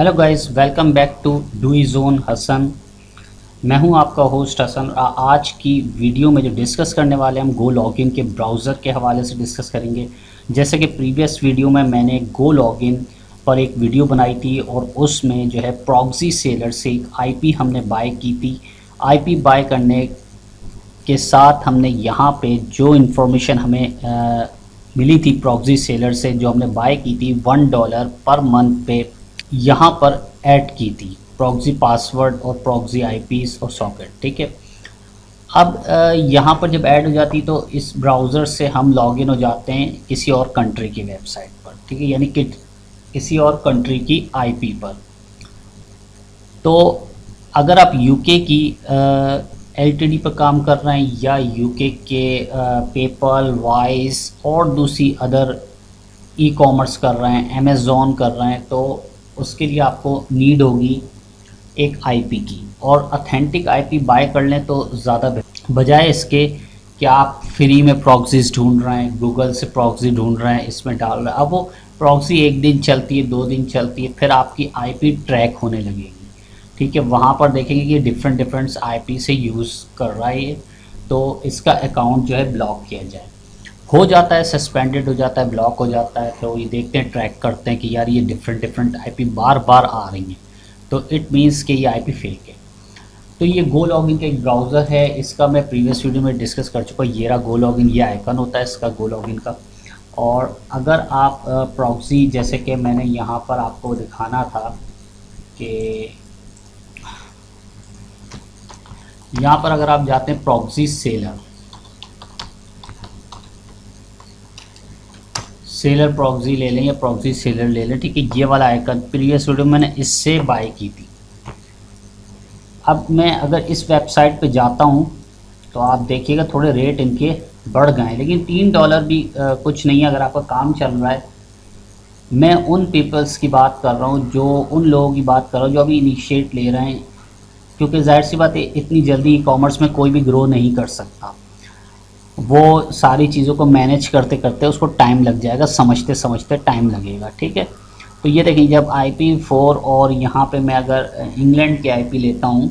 Hello guys, welcome back to डू जोन हसन। मैं हूं आपका होस्ट हसन। आज की वीडियो में जो डिस्कस करने वाले हैं हम गो लॉगिन के ब्राउज़र के हवाले से डिस्कस करेंगे। जैसे कि प्रीवियस वीडियो में मैंने गो लॉगिन पर एक वीडियो बनाई थी और उसमें जो है प्रॉक्सी सेलर से एक आईपी हमने बाय की थी। आईपी बाय करने के साथ हमने यहाँ पे जो इन्फॉर्मेशन हमें मिली थी प्रॉक्सी सेलर से, जो हमने बाय की थी $1 पर मंथ पे यहाँ पर ऐड की थी प्रॉक्सी पासवर्ड और प्रॉक्सी आईपीस और सॉकेट। ठीक है, अब यहाँ पर जब ऐड हो जाती तो इस ब्राउज़र से हम लॉगिन हो जाते हैं किसी और कंट्री की वेबसाइट पर। ठीक है, यानी कि किसी और कंट्री की आईपी पर। तो अगर आप यूके की एलटीडी पर काम कर रहे हैं या यूके के पेपल, वाइस और दूसरी अदर ई कॉमर्स कर रहे हैं, अमेज़ॉन कर रहे हैं, तो उसके लिए आपको नीड होगी एक आईपी की। और ऑथेंटिक आईपी बाय कर लें तो ज़्यादा बेहतर, बजाय इसके कि आप फ्री में प्रॉक्सीज ढूंढ रहे हैं, गूगल से प्रॉक्सी ढूंढ रहे हैं, इसमें डाल रहे हैं। अब वो प्रॉक्सी एक दिन चलती है, 2 दिन चलती है, फिर आपकी आईपी ट्रैक होने लगेगी। ठीक है, वहाँ पर देखेंगे कि डिफरेंट आईपी से यूज़ कर रहा है, तो इसका अकाउंट जो है ब्लॉक किया जाए। हो जाता है, सस्पेंडेड हो जाता है, ब्लॉक हो जाता है। तो ये देखते हैं, ट्रैक करते हैं कि यार ये डिफरेंट आईपी बार बार आ रही हैं, तो इट मीन्स कि ये आईपी फेक है। तो ये गो लॉगिन का एक ब्राउज़र है, इसका मैं प्रीवियस वीडियो में डिस्कस कर चुका हूँ। ये रहा गो लॉगिन, ये आइकन होता है इसका गो लॉगिन का। और अगर आप प्रॉक्सी, जैसे कि मैंने यहाँ पर आपको दिखाना था कि यहाँ पर अगर आप जाते हैं प्रॉक्सी सेलर प्रॉक्सी ले लें या प्रॉक्सी सेलर ले लें। ठीक है, ये वाला आइकन प्रीवियस वीडियो में मैंने इससे बाय की थी। अब मैं अगर इस वेबसाइट पे जाता हूँ तो आप देखिएगा थोड़े रेट इनके बढ़ गए हैं, लेकिन $3 भी कुछ नहीं है अगर आपका काम चल रहा है। मैं उन पीपल्स की बात कर रहा हूँ, जो उन लोगों की बात कर रहा हूँ जो अभी इनिशिएट ले रहे हैं, क्योंकि जाहिर सी बात है इतनी जल्दी ई कॉमर्स में कोई भी ग्रो नहीं कर सकता। वो सारी चीज़ों को मैनेज करते करते उसको टाइम लग जाएगा, समझते समझते टाइम लगेगा। ठीक है, तो ये देखें, जब IP4 और यहाँ पे मैं अगर इंग्लैंड की आईपी लेता हूँ,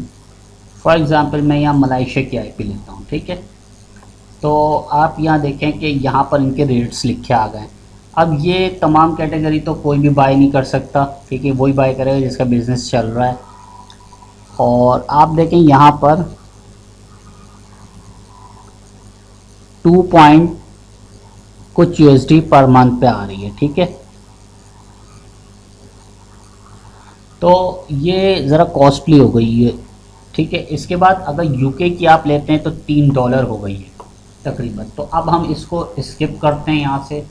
फॉर एग्ज़ाम्पल मैं यहाँ मलेशिया की आईपी लेता हूँ। ठीक है, तो आप यहाँ देखें कि यहाँ पर इनके रेट्स लिखे आ गए। अब ये तमाम कैटेगरी तो कोई भी बाय नहीं कर सकता। ठीक है, वही बाय करेगा जिसका बिज़नेस चल रहा है। और आप देखें यहाँ पर 2 पॉइंट कुछ USD पर मंथ पे आ रही है। ठीक है, तो ये ज़रा कॉस्टली हो गई है। ठीक है, इसके बाद अगर यूके की आप लेते हैं तो $3 हो गई है तकरीबन। तो अब हम इसको स्किप करते हैं यहाँ से।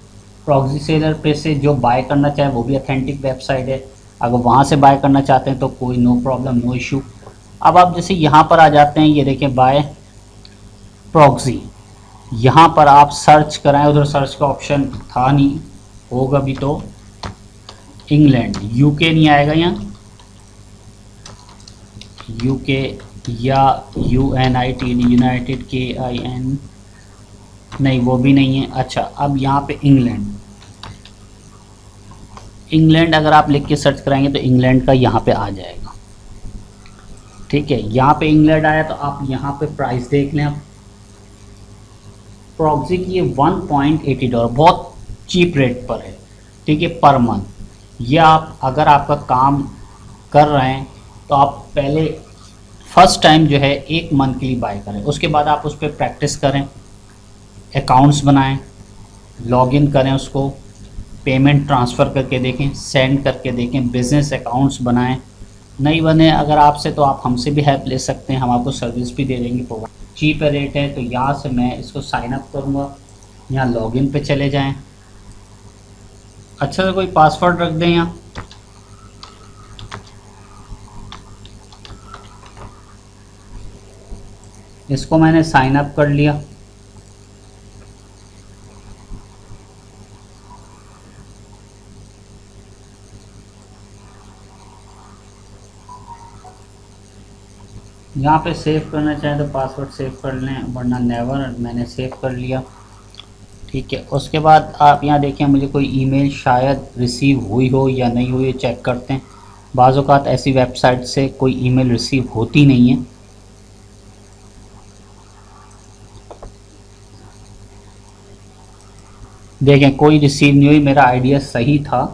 प्रॉक्सी सेलर पे से जो बाय करना चाहे वो भी ऑथेंटिक वेबसाइट है, अगर वहाँ से बाय करना चाहते हैं तो कोई नो प्रॉब्लम, नो इशू। अब आप जैसे यहाँ पर आ जाते हैं, ये देखें बाय प्रॉक्सी, यहाँ पर आप सर्च कराएं, उधर सर्च का ऑप्शन था नहीं, होगा भी तो इंग्लैंड, यूके नहीं आएगा यहाँ, यूके या UNITD, यूनाइटेड KIN, नहीं वो भी नहीं है। अच्छा, अब यहाँ पे इंग्लैंड अगर आप लिख के सर्च कराएंगे तो इंग्लैंड का यहाँ पे आ जाएगा। ठीक है, यहाँ पे इंग्लैंड आया तो आप यहाँ पे प्राइस देख लें। आप प्रॉक्सी की ये $1.80 बहुत चीप रेट पर है। ठीक है, पर मंथ। ये आप अगर आपका काम कर रहे हैं तो आप पहले फर्स्ट टाइम जो है 1 मंथ के लिए बाय करें, उसके बाद आप उस पर प्रैक्टिस करें, अकाउंट्स बनाएं, लॉगिन करें, उसको पेमेंट ट्रांसफ़र करके देखें, सेंड करके देखें, बिज़नेस अकाउंट्स बनाएं। नहीं बने अगर आपसे तो आप हमसे भी हेल्प ले सकते हैं, हम आपको सर्विस भी दे देंगे, प्रोवाइड चीप रेट है। तो यहाँ से मैं इसको साइन अप करूँगा, यहाँ लॉगिन पे चले जाएं, अच्छा सा कोई पासवर्ड रख दें यहाँ। इसको मैंने साइन अप कर लिया। यहाँ पे सेव करना चाहें तो पासवर्ड सेव कर लें, वरना नेवर, मैंने सेव कर लिया। ठीक है, उसके बाद आप यहाँ देखें, मुझे कोई ईमेल शायद रिसीव हुई हो या नहीं हुई, चेक करते हैं। बाज़ औक़ात ऐसी वेबसाइट से कोई ईमेल रिसीव होती नहीं है। देखें कोई रिसीव नहीं हुई, मेरा आइडिया सही था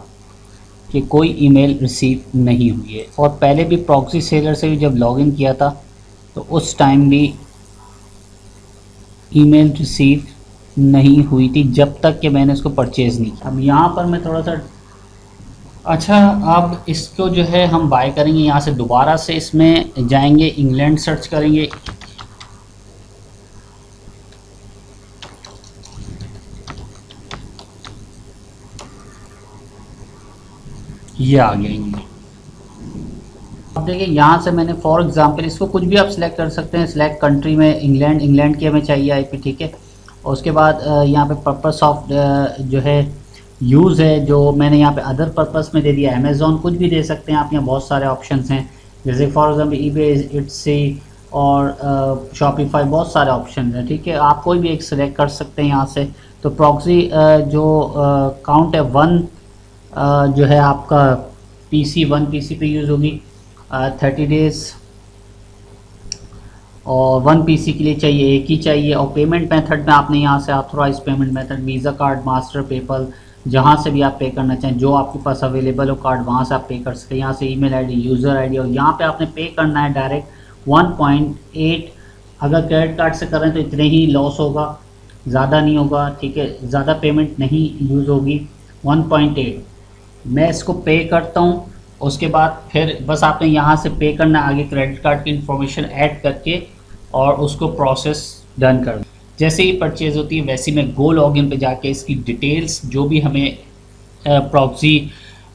कि कोई ईमेल रिसीव नहीं हुई है। और पहले भी प्रॉक्सी सेलर से भी जब लॉगिन किया था तो उस टाइम भी ईमेल रिसीव नहीं हुई थी जब तक कि मैंने इसको परचेज़ नहीं किया। अब यहाँ पर मैं थोड़ा सा अच्छा, अब इसको जो है हम बाय करेंगे, यहाँ से दोबारा से इसमें जाएंगे, इंग्लैंड सर्च करेंगे। ये आ गया इंग्लैंड। अब देखिए यहाँ से मैंने फॉर एग्जांपल इसको कुछ भी आप सिलेक्ट कर सकते हैं। सिलेक्ट कंट्री में इंग्लैंड की हमें चाहिए आईपी, ठीक है। और उसके बाद यहाँ पे पर्पस ऑफ जो है यूज़ है, जो मैंने यहाँ पे अदर पर्पस में दे दिया। अमेज़ॉन कुछ भी दे सकते हैं आप, यहाँ बहुत सारे ऑप्शंस हैं, जैसे फॉर एग्जांपल ईबे, इट्सी और शॉपिफाई, बहुत सारे ऑप्शन हैं, ठीक है। आप कोई भी एक सिलेक्ट कर सकते हैं यहाँ से। तो प्रॉक्सी जो काउंट है 1 जो है आपका वन पीसी पे यूज़ होगी 30 डेज़, और 1 पीसी के लिए चाहिए, एक ही चाहिए। और पेमेंट मेथड में आपने यहाँ से authorize payment method, Visa card, Master, PayPal, जहाँ से भी आप पे करना चाहें, जो आपके पास अवेलेबल हो कार्ड वहाँ से आप पे कर सकते हैं। यहाँ से ईमेल आईडी, यूज़र आईडी, और यहाँ पे आपने पे करना है डायरेक्ट 1.8। अगर क्रेडिट कार्ड से कर रहे हैं तो इतने ही लॉस होगा, ज़्यादा नहीं होगा, ठीक है, ज़्यादा पेमेंट नहीं यूज़ होगी। 1.8 मैं इसको पे करता हूँ। उसके बाद फिर बस आपने यहाँ से पे करना, आगे क्रेडिट कार्ड की इंफॉर्मेशन ऐड करके और उसको प्रोसेस डन कर। जैसे ही परचेज़ होती है वैसे ही मैं गो लॉगिन पे जाके इसकी डिटेल्स जो भी हमें प्रॉक्सी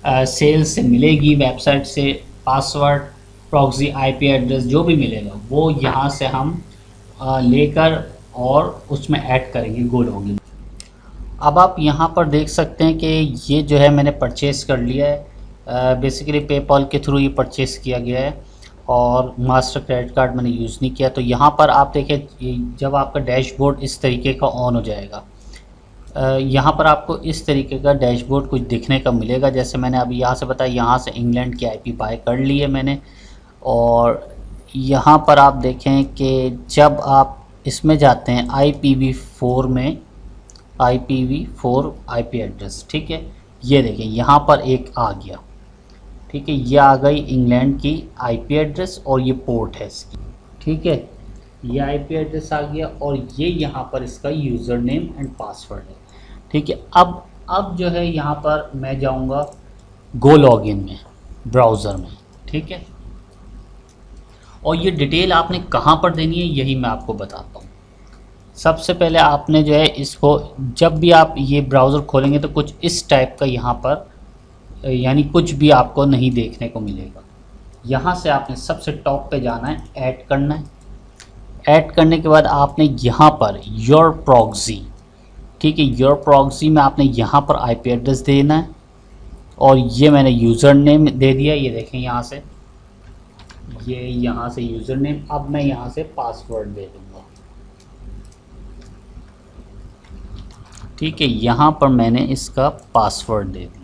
सेल्स से मिलेगी, वेबसाइट से पासवर्ड, प्रॉक्सी आईपी एड्रेस जो भी मिलेगा वो यहाँ से हम लेकर और उसमें ऐड करेंगे गो लॉगिन। अब आप यहाँ पर देख सकते हैं कि ये जो है मैंने परचेज़ कर लिया है। बेसिकली पेपॉल के थ्रू ये परचेज़ किया गया है और मास्टर क्रेडिट कार्ड मैंने यूज़ नहीं किया। तो यहाँ पर आप देखें, जब आपका डैशबोर्ड इस तरीके का ऑन हो जाएगा, यहाँ पर आपको इस तरीके का डैशबोर्ड कुछ दिखने का मिलेगा। जैसे मैंने अभी यहाँ से बताया, यहाँ से इंग्लैंड की आईपी बाय कर ली है मैंने। और यहाँ पर आप देखें कि जब आप इसमें जाते हैं IPv4 में, IPv4 आईपी एड्रेस, ठीक है, ये देखें यहाँ पर एक आ गया, ठीक है, ये आ गई इंग्लैंड की आईपी एड्रेस और ये पोर्ट है इसकी, ठीक है, ये आईपी एड्रेस आ गया और ये यहाँ पर इसका यूज़र नेम एंड पासवर्ड है, ठीक है। अब जो है यहाँ पर मैं जाऊँगा गो लॉगिन में, ब्राउज़र में, ठीक है। और ये डिटेल आपने कहाँ पर देनी है यही मैं आपको बताता हूँ। सबसे पहले आपने जो है इसको, जब भी आप ये ब्राउज़र खोलेंगे तो कुछ इस टाइप का यहाँ पर, यानी कुछ भी आपको नहीं देखने को मिलेगा। यहाँ से आपने सबसे टॉप पे जाना है, ऐड करना है। ऐड करने के बाद आपने यहाँ पर योर प्रॉक्सी, ठीक है, योर प्रॉक्सी में आपने यहाँ पर आईपी एड्रेस देना है और ये मैंने यूज़र नेम दे दिया, ये देखें यहाँ से, ये यहाँ से यूज़र नेम। अब मैं यहाँ से पासवर्ड दे दूँगा, ठीक है, यहाँ पर मैंने इसका पासवर्ड दे दिया,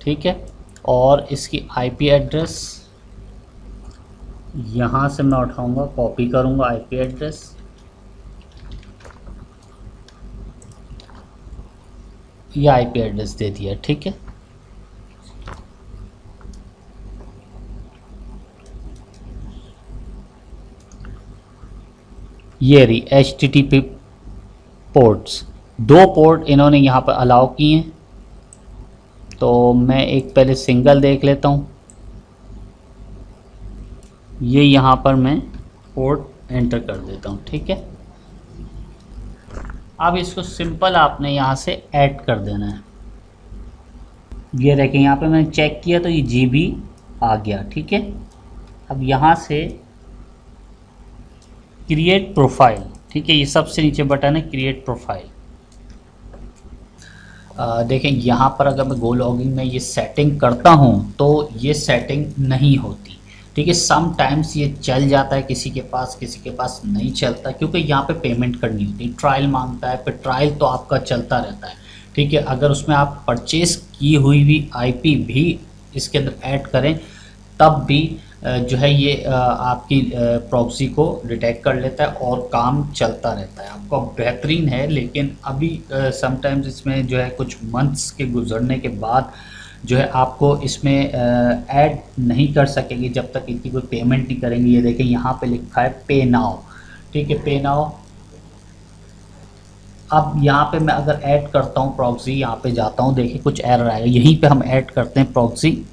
ठीक है। और इसकी आईपी एड्रेस यहाँ से मैं उठाऊँगा, कॉपी करूँगा आईपी एड्रेस, ये आईपी एड्रेस दे दिया, ठीक है। ये रही HTTP पोर्ट्स, 2 पोर्ट इन्होंने यहाँ पर अलाउ किए हैं। तो मैं एक पहले सिंगल देख लेता हूँ, ये यहाँ पर मैं पोर्ट एंटर कर देता हूँ, ठीक है। अब इसको सिंपल आपने यहाँ से ऐड कर देना है। ये देखें यहाँ पे मैंने चेक किया तो ये GB आ गया, ठीक है। अब यहाँ से क्रिएट प्रोफाइल, ठीक है, ये सबसे नीचे बटन है क्रिएट प्रोफाइल। देखें यहाँ पर अगर मैं गो लॉगिन में ये सेटिंग करता हूँ तो ये सेटिंग नहीं होती, ठीक है। सम टाइम्स ये चल जाता है किसी के पास नहीं चलता, क्योंकि यहाँ पे पेमेंट करनी होती है, ट्रायल मांगता है, फिर ट्रायल तो आपका चलता रहता है, ठीक है। अगर उसमें आप परचेज़ की हुई भी IP भी इसके अंदर ऐड करें तब भी जो है ये आपकी प्रॉक्सी को डिटेक्ट कर लेता है और काम चलता रहता है। आपका बेहतरीन है, लेकिन अभी समटाइम्स इसमें जो है कुछ मंथ्स के गुजरने के बाद जो है आपको इसमें ऐड नहीं कर सकेंगे जब तक इनकी कोई पेमेंट नहीं करेंगे। ये देखें यहाँ पे लिखा है पे नाउ, ठीक है, पे नाउ। अब यहाँ पे मैं अगर ऐड करता हूँ प्रॉक्सी, यहाँ पे जाता हूँ, देखिए कुछ एरर आएगा। यहीं पे हम ऐड करते हैं प्रॉक्सी।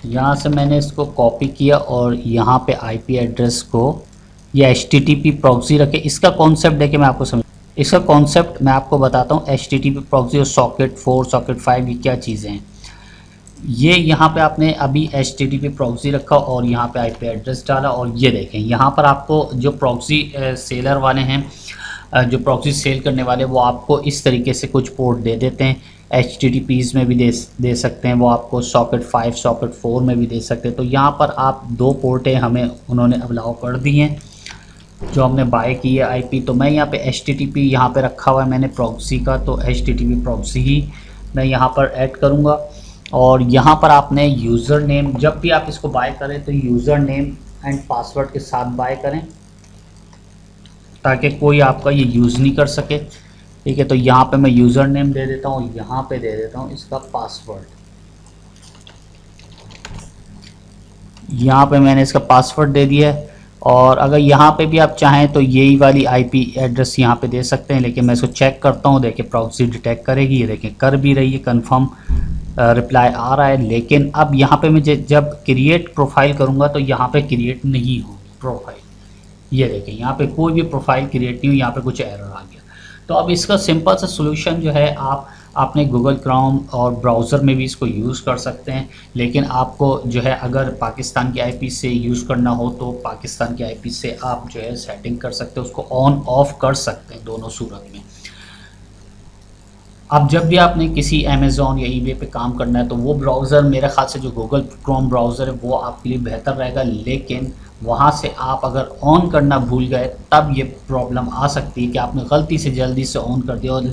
यहाँ से मैंने इसको कॉपी किया और यहाँ पे आईपी एड्रेस को ये HTTP प्रॉक्सी रखे। इसका कॉन्सेप्ट देखिए मैं आपको इसका कॉन्सेप्ट मैं आपको बताता हूँ। HTTP प्रॉक्सी और सॉकेट 4 सॉकेट 5 ये क्या चीज़ें हैं। ये यहाँ पे आपने अभी HTTP प्रॉक्सी रखा और यहाँ पे आईपी एड्रेस डाला और ये देखें यहाँ पर आपको जो प्रॉक्सी सेलर वाले हैं, जो प्रॉक्सी सेल करने वाले, वो आपको इस तरीके से कुछ पोर्ट दे देते हैं। HTTPs में भी दे सकते हैं, वो आपको सॉकेट 5 सॉकेट 4 में भी दे सकते हैं। तो यहाँ पर आप 2 पोर्टें हमें उन्होंने अलाउ कर दी हैं जो हमने बाय की है आईपी। तो मैं यहाँ पे HTTP यहाँ पे रखा हुआ है मैंने प्रॉक्सी का, तो HTTP प्रॉक्सी ही मैं यहाँ पर ऐड करूँगा। और यहाँ पर आपने यूज़र नेम, जब भी आप इसको बाय करें तो यूज़र नेम एंड पासवर्ड के साथ बाय करें ताकि कोई आपका ये यूज़ नहीं कर सके, ठीक है। तो यहाँ पे मैं यूज़र नेम दे देता हूँ, यहाँ पे दे देता हूँ इसका पासवर्ड। यहाँ पे मैंने इसका पासवर्ड दे दिया है। और अगर यहाँ पे भी आप चाहें तो यही वाली आईपी एड्रेस यहाँ पे दे सकते हैं, लेकिन मैं इसको चेक करता हूँ। देखिए प्रॉक्सी डिटेक्ट करेगी, ये देखें कर भी रही है, कंफर्म रिप्लाई आ रहा है। लेकिन अब यहाँ पे मैं जब क्रिएट प्रोफाइल करूँगा तो यहाँ पे क्रिएट नहीं होगी प्रोफाइल। ये देखें यहाँ पे कोई भी प्रोफाइल क्रिएट नहीं हुई, यहाँ पे कुछ एरर आ गया। तो अब इसका सिंपल सा सोल्यूशन जो है, आप अपने गूगल क्रोम और ब्राउज़र में भी इसको यूज़ कर सकते हैं। लेकिन आपको जो है अगर पाकिस्तान की आईपी से यूज़ करना हो तो पाकिस्तान की आईपी से आप जो है सेटिंग कर सकते हैं, उसको ऑन ऑफ कर सकते हैं दोनों सूरत में। अब जब भी आपने किसी अमेज़ॉन या ईबे पे काम करना है तो वो ब्राउज़र, मेरे ख़्याल से जो गूगल क्रोम ब्राउज़र है वो आपके लिए बेहतर रहेगा। लेकिन वहाँ से आप अगर ऑन करना भूल गए तब ये प्रॉब्लम आ सकती है कि आपने गलती से जल्दी से ऑन कर दिया, और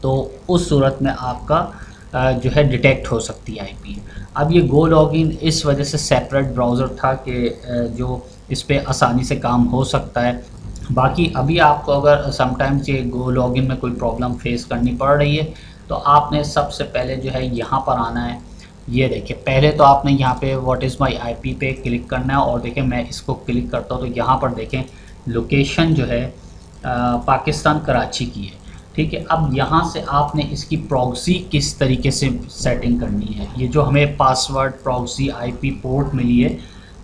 तो उस सूरत में आपका जो है डिटेक्ट हो सकती है आईपी। अब ये गो लॉगिन इस वजह से सेपरेट ब्राउज़र था कि जो इस पर आसानी से काम हो सकता है। बाकी अभी आपको अगर समटाइम्स ये गो लॉगिन में कोई प्रॉब्लम फेस करनी पड़ रही है तो आपने सबसे पहले जो है यहाँ पर आना है। ये देखिए पहले तो आपने यहाँ पे व्हाट इज़ माई आईपी पे क्लिक करना है और देखें मैं इसको क्लिक करता हूँ तो यहाँ पर देखें लोकेशन जो है पाकिस्तान कराची की है, ठीक है। अब यहाँ से आपने इसकी प्रॉक्सी किस तरीके से सेटिंग करनी है, ये जो हमें पासवर्ड प्रॉक्सी आईपी पोर्ट मिली है,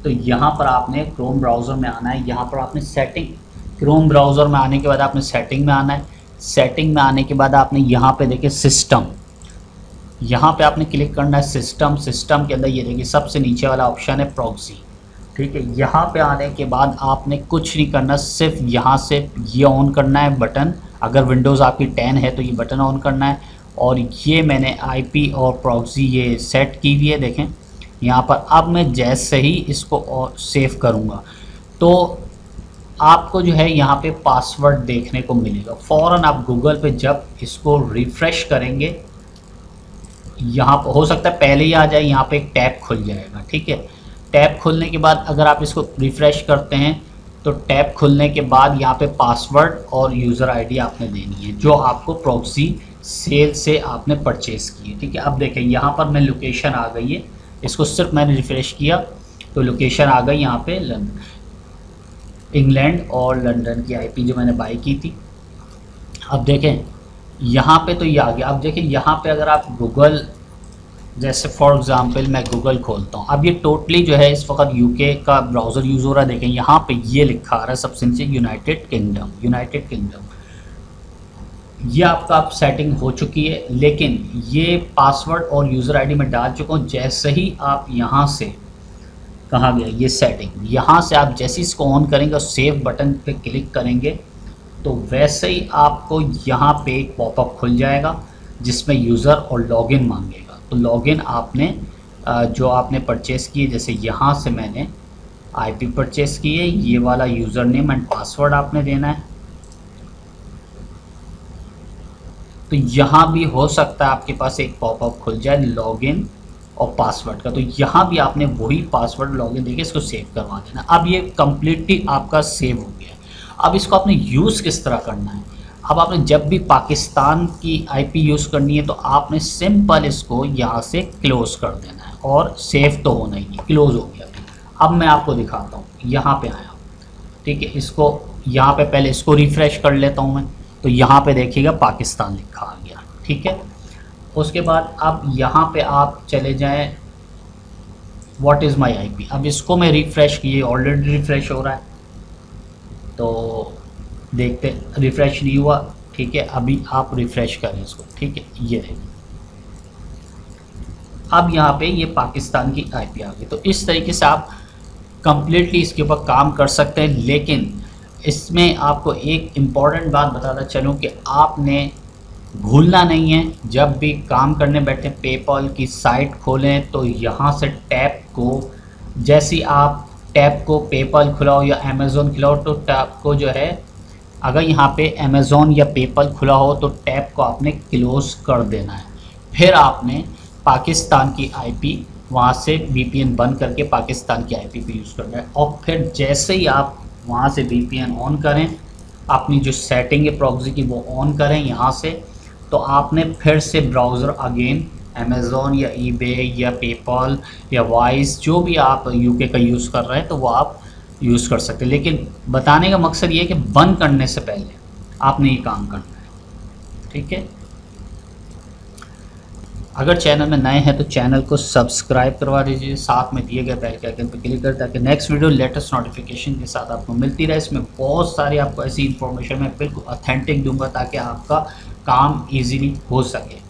तो यहाँ पर आपने क्रोम ब्राउज़र में आना है। यहाँ पर आपने सेटिंग, क्रोम ब्राउज़र में आने के बाद आपने सेटिंग में आना है। सेटिंग में आने के बाद आपने यहाँ पे देखिए सिस्टम, यहाँ पे आपने क्लिक करना है सिस्टम। सिस्टम के अंदर ये देखिए सबसे नीचे वाला ऑप्शन है प्रॉक्सी, ठीक है। यहाँ पे आने के बाद आपने कुछ नहीं करना, सिर्फ यहाँ से ये ऑन करना है बटन। अगर विंडोज़ आपकी 10 है तो ये बटन ऑन करना है। और ये मैंने आईपी और प्रॉक्सी ये सेट की हुई है, देखें यहाँ पर। अब मैं जैसे ही इसको और सेव करूँगा तो आपको जो है यहाँ पे पासवर्ड देखने को मिलेगा। फ़ौरन आप गूगल पे जब इसको रिफ़्रेश करेंगे, यहाँ पर हो सकता है पहले ही आ जाए, यहाँ पे एक टैब खुल जाएगा, ठीक है। टैब खुलने के बाद अगर आप इसको रिफ़्रेश करते हैं तो टैब खुलने के बाद यहाँ पे पासवर्ड और यूज़र आईडी आपने देनी है जो आपको प्रॉक्सी सेल से आपने परचेज़ की है, ठीक है। अब देखें यहाँ पर मैं लोकेशन आ गई है, इसको सिर्फ मैंने रिफ़्रेश किया तो लोकेशन आ गई यहाँ पे इंग्लैंड और लंदन की आईपी जो मैंने बाई की थी। अब देखें यहाँ पे तो ये आ गया। अब देखें यहाँ पे अगर आप गूगल, जैसे फॉर एग्ज़ाम्पल मैं गूगल खोलता हूँ, अब ये टोटली जो है इस वक्त यूके का ब्राउज़र यूज़ हो रहा है। देखें यहाँ पे ये लिखा आ रहा है सबसे नीचे यूनाइटेड किंगडम, यूनाइटेड किंगडम। ये आपका अब सेटिंग हो चुकी है, लेकिन ये पासवर्ड और यूज़र आईडी मैं डाल चुका हूँ। जैसे ही आप यहाँ से, कहाँ गया ये सेटिंग, यहाँ से आप जैसे इसको ऑन करेंगे और सेव बटन पे क्लिक करेंगे तो वैसे ही आपको यहाँ पे एक पॉपअप खुल जाएगा जिसमें यूज़र और लॉगिन मांगेगा। तो लॉगिन आपने जो आपने परचेज़ किए, जैसे यहाँ से मैंने आईपी परचेज़ की है, ये वाला यूज़र नेम एंड पासवर्ड आपने देना है। तो यहाँ भी हो सकता है आपके पास एक पॉपअप खुल जाए लॉगिन और पासवर्ड का। तो यहाँ भी आपने वही पासवर्ड लॉगिन देके इसको सेव करवा देना। अब ये कम्प्लीटली आपका सेव हो गया है। अब इसको आपने यूज़ किस तरह करना है, अब आपने जब भी पाकिस्तान की आईपी यूज़ करनी है तो आपने सिंपल इसको यहाँ से क्लोज कर देना है, और सेव तो होना ही है, क्लोज हो गया। अब मैं आपको दिखाता हूँ, यहाँ पे आया हूँ, ठीक है। इसको यहाँ पे पहले इसको रिफ़्रेश कर लेता हूँ मैं, तो यहाँ पे देखिएगा पाकिस्तान लिखा आ गया, ठीक है। उसके बाद अब यहाँ पे आप चले जाएं व्हाट इज़ माई आईपी। अब इसको मैं रिफ़्रेश किए, ऑलरेडी रिफ़्रेश हो रहा है, तो देखते रिफ़्रेश नहीं हुआ, ठीक है। अभी आप रिफ़्रेश करें इसको, ठीक है, ये है। अब यहाँ पे ये पाकिस्तान की आईपी आ गई। तो इस तरीके से आप कंप्लीटली इसके ऊपर काम कर सकते हैं। लेकिन इसमें आपको एक इम्पॉर्टेंट बात बताता चलूँ कि आपने भूलना नहीं है, जब भी काम करने बैठे पेपॉल की साइट खोलें तो यहाँ से टैब को, जैसे आप टैब को पेपॉल खुलाओ या अमेज़ोन खुलाओ, तो टैब को जो है, अगर यहाँ पे अमेज़ोन या पेपॉल खुला हो तो टैब को आपने क्लोज कर देना है। फिर आपने पाकिस्तान की आईपी वहाँ से वीपीएन बंद करके पाकिस्तान की आईपी पे यूज़ करना है। और फिर जैसे ही आप वहाँ से वीपीएन ऑन करें, अपनी जो सेटिंग है प्रॉक्सी की वो ऑन करें यहाँ से, तो आपने फिर से ब्राउज़र अगेन अमेज़ोन या ईबे या पेपॉल या वाइस जो भी आप यूके का यूज़ कर रहे हैं तो वो आप यूज़ कर सकते हैं। लेकिन बताने का मकसद ये है कि बंद करने से पहले आपने ये काम करना है, ठीक है। अगर चैनल में नए हैं तो चैनल को सब्सक्राइब करवा दीजिए, साथ में दिए गए बेल के आइकन पर क्लिक कर, ताकि नेक्स्ट वीडियो लेटेस्ट नोटिफिकेशन के साथ आपको मिलती रहे। इसमें बहुत सारी आपको ऐसी इन्फॉर्मेशन मैं बिल्कुल ऑथेंटिक दूंगा ताकि आपका काम इजीली हो सके।